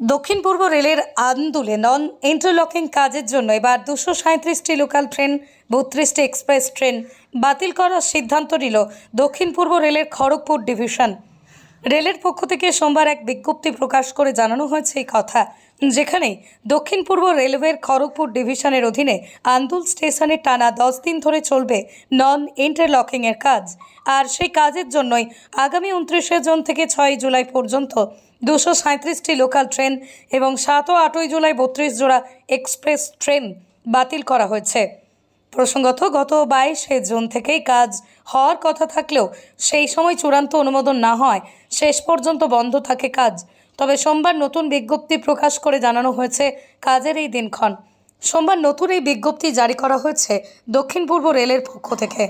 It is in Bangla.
দক্ষিণ পূর্ব রেলের আন্দোলনে নন ইন্টারলকিং কাজের জন্য এবার 237টি লোকাল ট্রেন 32টি এক্সপ্রেস ট্রেন বাতিল করার সিদ্ধান্ত নিল দক্ষিণ পূর্ব রেলের খড়গপুর ডিভিশন। রেলের পক্ষ থেকে সোমবার এক বিজ্ঞপ্তি প্রকাশ করে জানানো হয়েছে এই কথা, যেখানে দক্ষিণ পূর্ব রেলওয়ের খড়গপুর ডিভিশনের অধীনে আন্দুল স্টেশনে টানা 10 দিন ধরে চলবে নন ইন্টারলকিংয়ের কাজ। আর সেই কাজের জন্যই আগামী 29শে জুন থেকে 6ই জুলাই পর্যন্ত 237টি লোকাল ট্রেন এবং 7 ও 8ই জুলাই 32 জোড়া এক্সপ্রেস ট্রেন বাতিল করা হয়েছে। প্রসঙ্গত, গত 22শে জুন থেকেই কাজ হওয়ার কথা থাকলেও সেই সময় চূড়ান্ত অনুমোদন না হয় শেষ পর্যন্ত বন্ধ থাকে কাজ। তবে সোমবার নতুন বিজ্ঞপ্তি প্রকাশ করে জানানো হয়েছে কাজের এই দিনক্ষণ। সোমবার নতুন এই বিজ্ঞপ্তি জারি করা হয়েছে দক্ষিণ পূর্ব রেলের পক্ষ থেকে।